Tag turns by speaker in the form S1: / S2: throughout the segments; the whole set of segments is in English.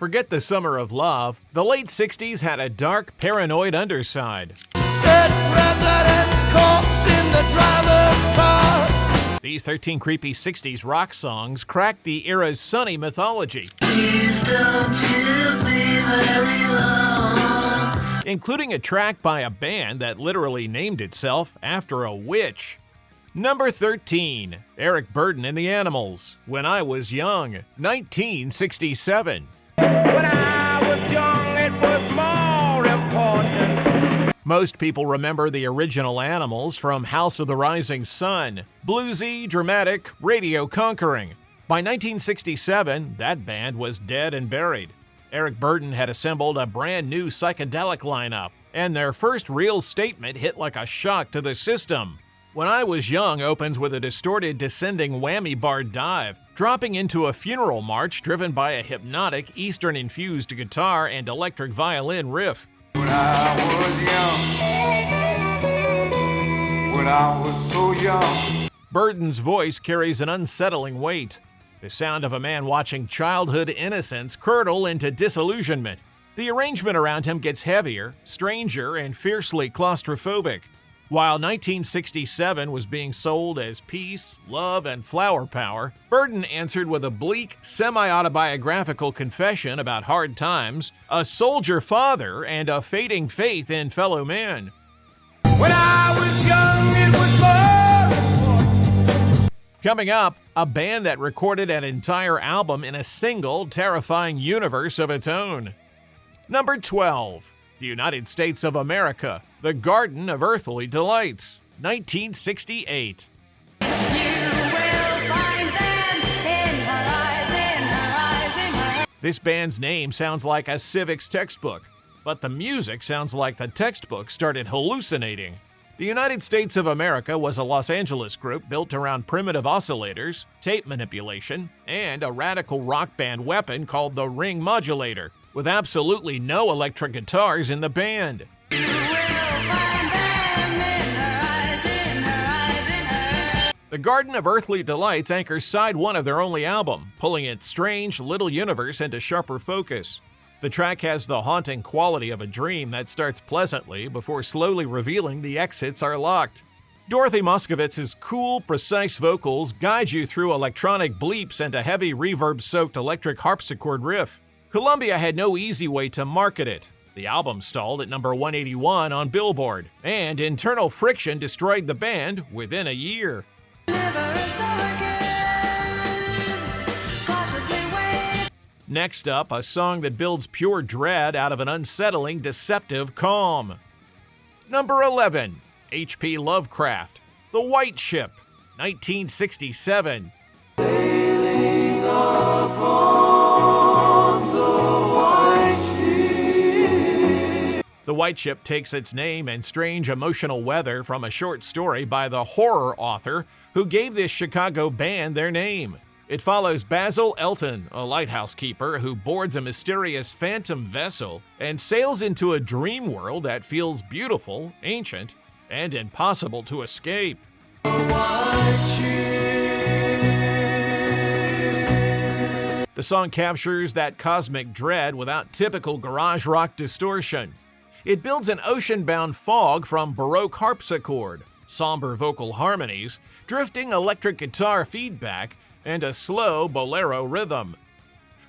S1: Forget the summer of love, the late 60s had a dark, paranoid underside.
S2: Dead president's corpse in the driver's car.
S1: These 13 creepy 60s rock songs cracked the era's sunny mythology.
S2: Please don't keep me very long.
S1: Including a track by a band that literally named itself after a witch. Number 13, Eric Burdon and the Animals, When I Was Young, 1967.
S3: When I was young, it was more important.
S1: Most people remember the original Animals from House of the Rising Sun, bluesy, dramatic, radio conquering. By 1967, that band was dead and buried. Eric Burdon had assembled a brand new psychedelic lineup, and their first real statement hit like a shock to the system. When I Was Young opens with a distorted descending whammy bar dive, dropping into a funeral march driven by a hypnotic Eastern-infused guitar and electric violin riff.
S4: When I was young, when I was so young.
S1: Burdon's voice carries an unsettling weight, the sound of a man watching childhood innocence curdle into disillusionment. The arrangement around him gets heavier, stranger, and fiercely claustrophobic. While 1967 was being sold as peace, love, and flower power, Burdon answered with a bleak, semi-autobiographical confession about hard times, a soldier father, and a fading faith in fellow man.
S3: When I was young, it was more important.
S1: Coming up, a band that recorded an entire album in a single, terrifying universe of its own. Number 12. The United States of America, The Garden of Earthly Delights, 1968.
S5: You will find them in her eyes, in her eyes, in her.
S1: This band's name sounds like a civics textbook, but the music sounds like the textbook started hallucinating. The United States of America was a Los Angeles group built around primitive oscillators, tape manipulation, and a radical rock band weapon called the ring modulator, with absolutely no electric guitars in the band.
S5: You will find them in her eyes, in her eyes, in her.
S1: The Garden of Earthly Delights anchors side one of their only album, pulling its strange little universe into sharper focus. The track has the haunting quality of a dream that starts pleasantly before slowly revealing the exits are locked. Dorothy Moskowitz's cool, precise vocals guide you through electronic bleeps and a heavy reverb-soaked electric harpsichord riff. Columbia had no easy way to market it. The album stalled at number 181 on Billboard, and internal friction destroyed the band within a year. Next up, a song that builds pure dread out of an unsettling, deceptive calm. Number 11, H.P. Lovecraft, The White Ship, 1967. The White Ship takes its name and strange emotional weather from a short story by the horror author who gave this Chicago band their name. It follows Basil Elton, a lighthouse keeper who boards a mysterious phantom vessel and sails into a dream world that feels beautiful, ancient, and impossible to escape. The song captures that cosmic dread without typical garage rock distortion. It builds an ocean-bound fog from Baroque harpsichord, somber vocal harmonies, drifting electric guitar feedback, and a slow bolero rhythm.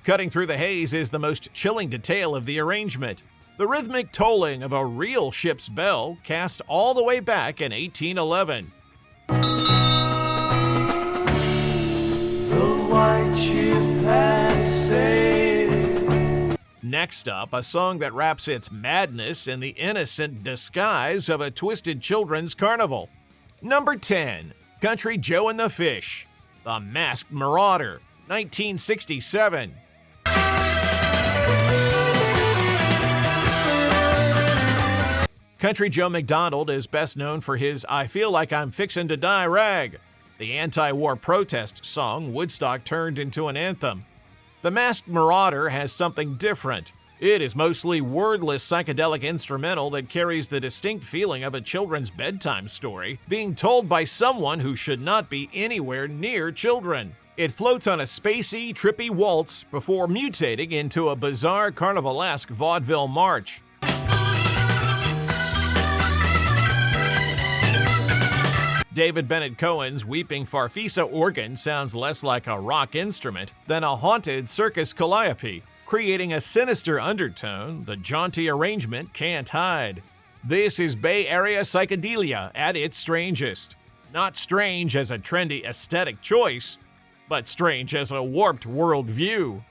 S1: Cutting through the haze is the most chilling detail of the arrangement. The rhythmic tolling of a real ship's bell cast all the way back in 1811.
S2: The white ship has sailed.
S1: Next up, a song that wraps its madness in the innocent disguise of a twisted children's carnival. Number 10, Country Joe and the Fish, The Masked Marauder, 1967. Country Joe McDonald is best known for his I Feel Like I'm Fixin' to Die rag, the anti-war protest song Woodstock turned into an anthem. The Masked Marauder has something different. It is mostly wordless psychedelic instrumental that carries the distinct feeling of a children's bedtime story being told by someone who should not be anywhere near children. It floats on a spacey, trippy waltz before mutating into a bizarre carnivalesque vaudeville march. David Bennett Cohen's Weeping Farfisa organ sounds less like a rock instrument than a haunted circus calliope, creating a sinister undertone the jaunty arrangement can't hide. This is Bay Area Psychedelia at its strangest. Not strange as a trendy aesthetic choice, but strange as a warped worldview.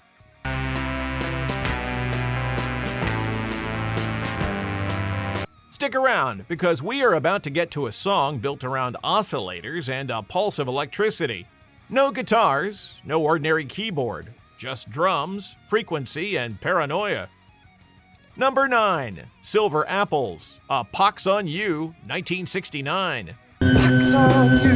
S1: Stick around, because we are about to get to a song built around oscillators and a pulse of electricity. No guitars, no ordinary keyboard, just drums, frequency, and paranoia. Number 9, Silver Apples, A Pox on You, 1969.
S2: Pox on you.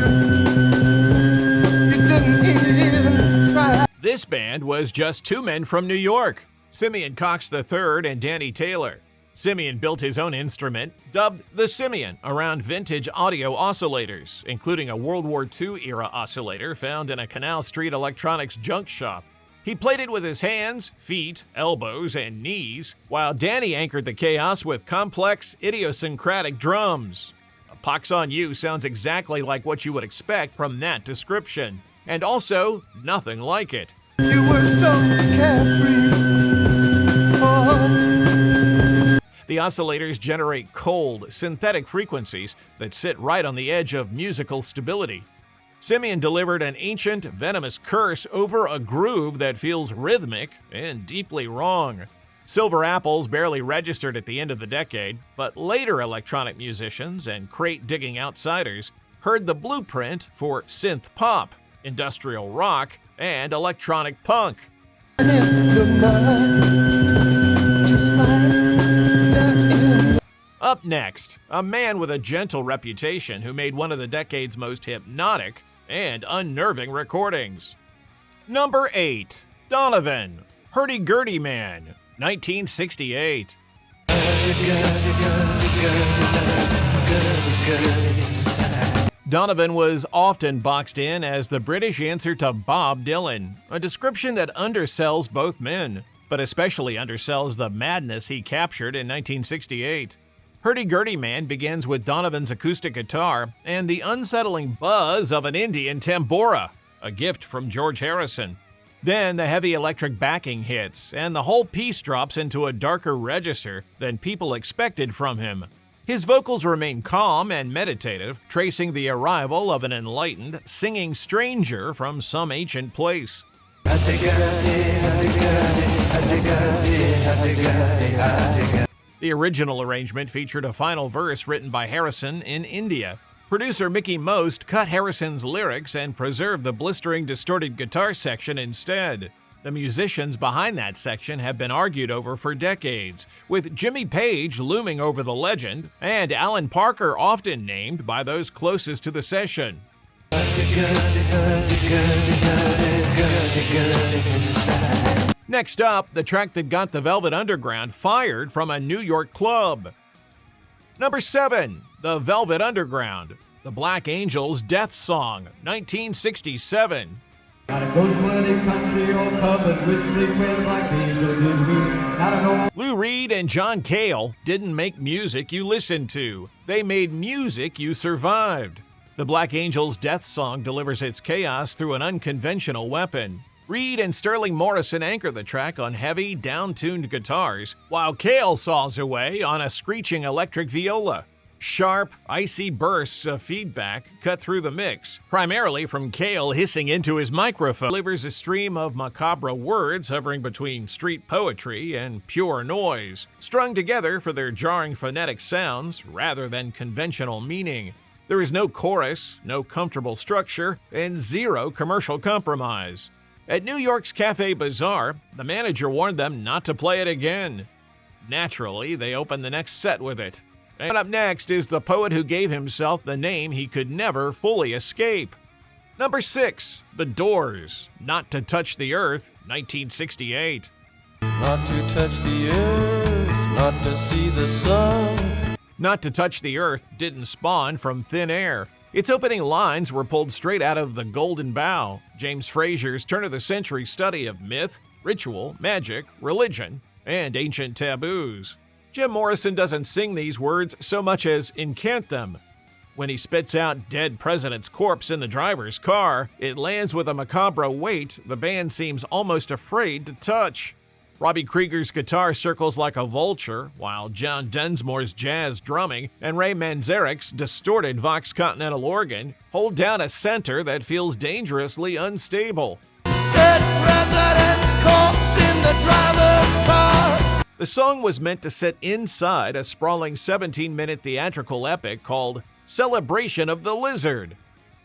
S2: You didn't even try.
S1: This band was just two men from New York, Simeon Cox III and Danny Taylor. Simeon built his own instrument, dubbed the Simeon, around vintage audio oscillators, including a World War II-era oscillator found in a Canal Street electronics junk shop. He played it with his hands, feet, elbows, and knees, while Danny anchored the chaos with complex, idiosyncratic drums. A Pox on You sounds exactly like what you would expect from that description, and also nothing like it.
S2: You were so carefree. Oh.
S1: The oscillators generate cold, synthetic frequencies that sit right on the edge of musical stability. Simeon delivered an ancient, venomous curse over a groove that feels rhythmic and deeply wrong. Silver Apples barely registered at the end of the decade, but later electronic musicians and crate-digging outsiders heard the blueprint for synth pop, industrial rock, and electronic punk. Up next, a man with a gentle reputation who made one of the decade's most hypnotic and unnerving recordings. Number 8, Donovan, Hurdy-Gurdy Man, 1968. Donovan was often boxed in as the British answer to Bob Dylan, a description that undersells both men, but especially undersells the madness he captured in 1968. Hurdy-Gurdy Man begins with Donovan's acoustic guitar and the unsettling buzz of an Indian tambora, a gift from George Harrison. Then the heavy electric backing hits, and the whole piece drops into a darker register than people expected from him. His vocals remain calm and meditative, tracing the arrival of an enlightened, singing stranger from some ancient place. The original arrangement featured a final verse written by Harrison in India. Producer Mickey Most cut Harrison's lyrics and preserved the blistering distorted guitar section instead. The musicians behind that section have been argued over for decades, with Jimmy Page looming over the legend and Alan Parker often named by those closest to the session. Next up, the track that got the Velvet Underground fired from a New York club. Number 7, The Velvet Underground, The Black Angels' Death Song, 1967.
S6: Not a ghost-blooded country all covered with sleep with black angels in blue. Not an old
S1: Lou Reed and John Cale didn't make music you listened to. They made music you survived. The Black Angels' Death Song delivers its chaos through an unconventional weapon. Reed and Sterling Morrison anchor the track on heavy, down-tuned guitars, while Cale saws away on a screeching electric viola. Sharp, icy bursts of feedback cut through the mix, primarily from Cale hissing into his microphone. Delivers a stream of macabre words hovering between street poetry and pure noise, strung together for their jarring phonetic sounds rather than conventional meaning. There is no chorus, no comfortable structure, and zero commercial compromise. At New York's Cafe Bazaar, the manager warned them not to play it again. Naturally, they opened the next set with it. And up next is the poet who gave himself the name he could never fully escape. Number 6, The Doors, Not to Touch the Earth, 1968.
S2: not to touch the earth, not to see the sun.
S1: Not to Touch the Earth didn't spawn from thin air. Its opening lines were pulled straight out of The Golden Bough, James Frazer's turn-of-the-century study of myth, ritual, magic, religion, and ancient taboos. Jim Morrison doesn't sing these words so much as incant them. When he spits out dead president's corpse in the driver's car, it lands with a macabre weight the band seems almost afraid to touch. Robbie Krieger's guitar circles like a vulture, while John Densmore's jazz drumming and Ray Manzarek's distorted Vox Continental organ hold down a center that feels dangerously unstable.
S2: Dead president's corpse in the driver's car.
S1: The song was meant to sit inside a sprawling 17-minute theatrical epic called Celebration of the Lizard.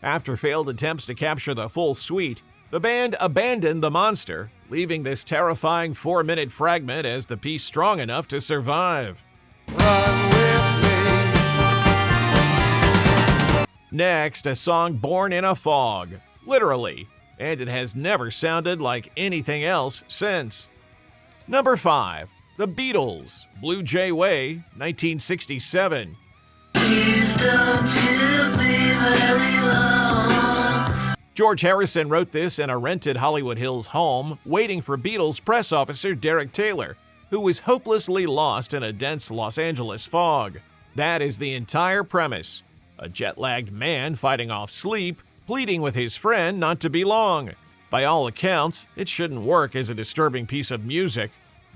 S1: After failed attempts to capture the full suite, the band abandoned the monster, leaving this terrifying 4-minute fragment as the piece strong enough to survive.
S2: Run with me.
S1: Next, a song born in a fog, literally, and it has never sounded like anything else since. Number 5, The Beatles, Blue Jay Way, 1967.
S7: Please don't you be very long.
S1: George Harrison wrote this in a rented Hollywood Hills home, waiting for Beatles press officer Derek Taylor, who was hopelessly lost in a dense Los Angeles fog. That is the entire premise. A jet-lagged man fighting off sleep, pleading with his friend not to be long. By all accounts, it shouldn't work as a disturbing piece of music,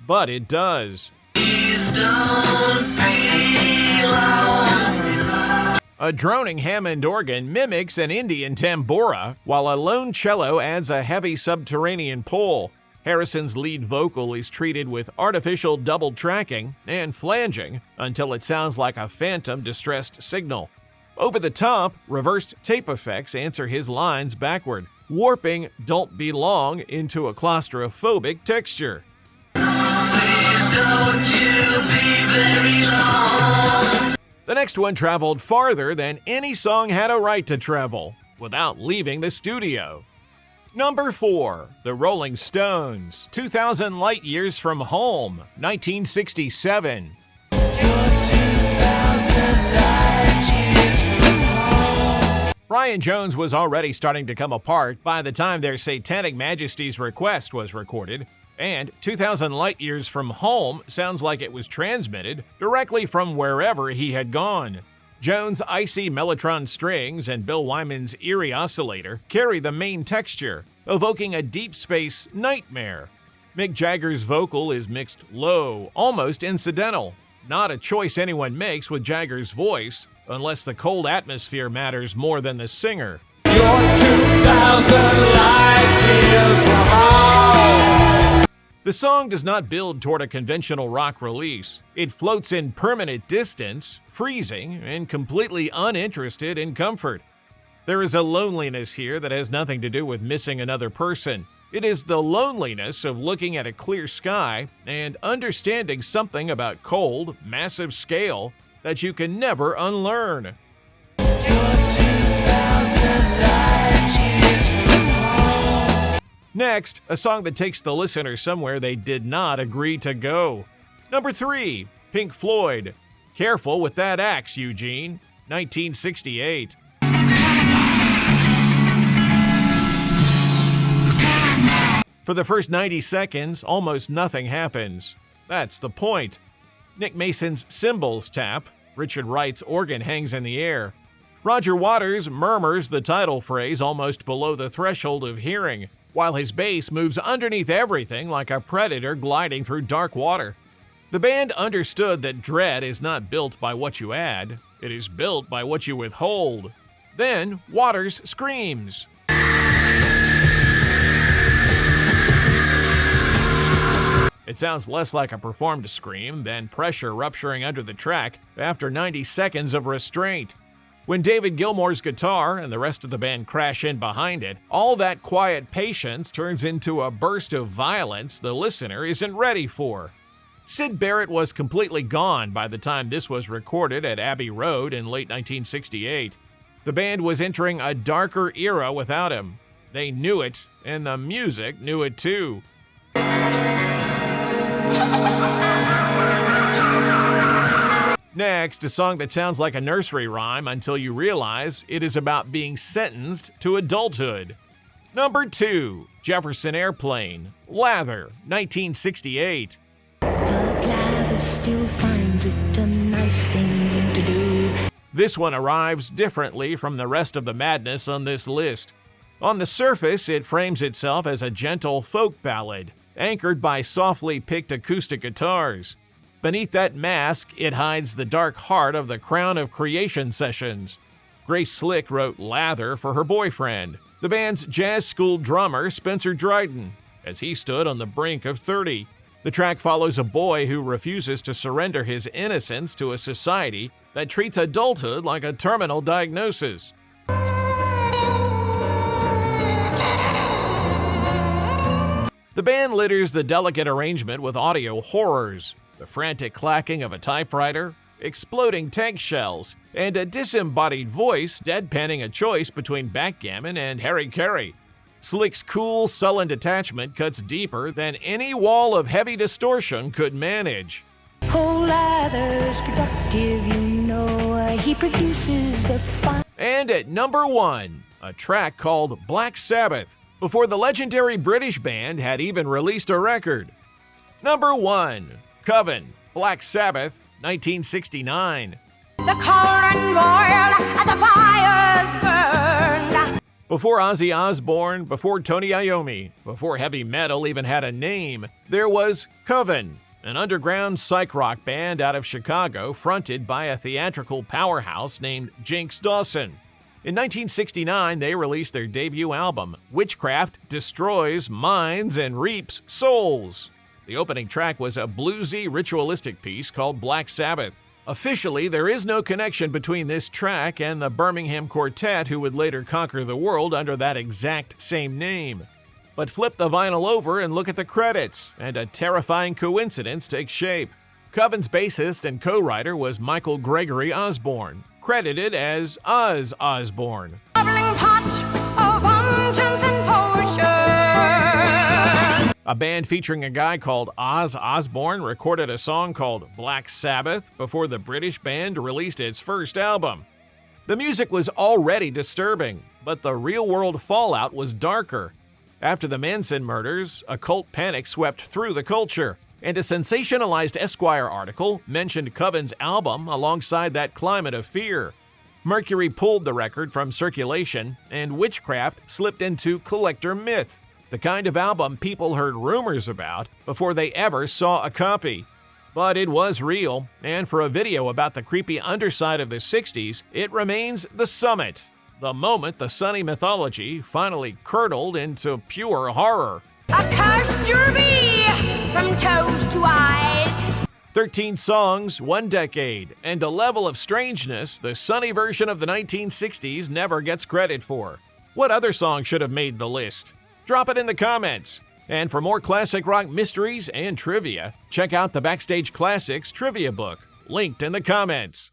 S1: but it does.
S7: Please don't be long.
S1: A droning Hammond organ mimics an Indian tambura, while a lone cello adds a heavy subterranean pull. Harrison's lead vocal is treated with artificial double tracking and flanging until it sounds like a phantom distressed signal. Over the top, reversed tape effects answer his lines backward, warping Don't Be Long into a claustrophobic texture.
S7: Please don't you be very long.
S1: The next one traveled farther than any song had a right to travel, without leaving the studio. Number 4, The Rolling Stones, 2,000 Light Years from Home, 1967. Brian Jones was already starting to come apart by the time their Satanic Majesty's Request was recorded, and 2,000 Light Years from Home sounds like it was transmitted directly from wherever he had gone. Jones' icy mellotron strings and Bill Wyman's eerie oscillator carry the main texture, evoking a deep space nightmare. Mick Jagger's vocal is mixed low, almost incidental. Not a choice anyone makes with Jagger's voice, unless the cold atmosphere matters more than the singer.
S2: You're 2,000 light years from home.
S1: The song does not build toward a conventional rock release. It floats in permanent distance, freezing, and completely uninterested in comfort. There is a loneliness here that has nothing to do with missing another person. It is the loneliness of looking at a clear sky and understanding something about cold, massive scale that you can never unlearn. Next, a song that takes the listener somewhere they did not agree to go. Number 3, Pink Floyd, Careful with That Axe, Eugene, 1968. For the first 90 seconds, almost nothing happens. That's the point. Nick Mason's cymbals tap, Richard Wright's organ hangs in the air. Roger Waters murmurs the title phrase almost below the threshold of hearing, while his bass moves underneath everything like a predator gliding through dark water. The band understood that dread is not built by what you add, it is built by what you withhold. Then Waters screams. It sounds less like a performed scream than pressure rupturing under the track after 90 seconds of restraint. When David Gilmour's guitar and the rest of the band crash in behind it, all that quiet patience turns into a burst of violence the listener isn't ready for. Syd Barrett was completely gone by the time this was recorded at Abbey Road in late 1968. The band was entering a darker era without him. They knew it, and the music knew it too. Next, a song that sounds like a nursery rhyme until you realize it is about being sentenced to adulthood. Number 2, Jefferson Airplane, Lather, 1968.
S8: Lather still finds it a nice thing to do.
S1: This one arrives differently from the rest of the madness on this list. On the surface, it frames itself as a gentle folk ballad, anchored by softly picked acoustic guitars. Beneath that mask, it hides the dark heart of the Crown of Creation sessions. Grace Slick wrote Lather for her boyfriend, the band's jazz school drummer Spencer Dryden, as he stood on the brink of 30. The track follows a boy who refuses to surrender his innocence to a society that treats adulthood like a terminal diagnosis. The band litters the delicate arrangement with audio horrors, the frantic clacking of a typewriter, exploding tank shells, and a disembodied voice deadpanning a choice between backgammon and Harry Carey. Slick's cool, sullen detachment cuts deeper than any wall of heavy distortion could manage.
S8: Oh, Lather's productive, you know, he produces the fun.
S1: And at number 1, a track called Black Sabbath, before the legendary British band had even released a record. Number 1, Coven, Black Sabbath, 1969.
S5: The cauldron boiled and the fires burned.
S1: Before Ozzy Osbourne, before Tony Iommi, before heavy metal even had a name, there was Coven, an underground psych rock band out of Chicago fronted by a theatrical powerhouse named Jinx Dawson. In 1969, they released their debut album, Witchcraft Destroys Minds and Reaps Souls. The opening track was a bluesy, ritualistic piece called Black Sabbath. Officially, there is no connection between this track and the Birmingham Quartet who would later conquer the world under that exact same name. But flip the vinyl over and look at the credits, and a terrifying coincidence takes shape. Coven's bassist and co-writer was Michael Gregory Osborne, credited as Oz Osborne.
S5: Bubbling pots of unguents and potions.
S1: A band featuring a guy called Oz Osborne recorded a song called Black Sabbath before the British band released its first album. The music was already disturbing, but the real-world fallout was darker. After the Manson murders, occult panic swept through the culture, and a sensationalized Esquire article mentioned Coven's album alongside that climate of fear. Mercury pulled the record from circulation, and Witchcraft slipped into collector myth, the kind of album people heard rumors about before they ever saw a copy. But it was real, and for a video about the creepy underside of the 60s, it remains the summit, the moment the sunny mythology finally curdled into pure horror.
S5: Accursed you'll be from toes to eyes.
S1: 13 songs, 1 decade, and a level of strangeness the sunny version of the 1960s never gets credit for. What other song should have made the list? Drop it in the comments. And for more classic rock mysteries and trivia, check out the Backstage Classics trivia book, linked in the comments.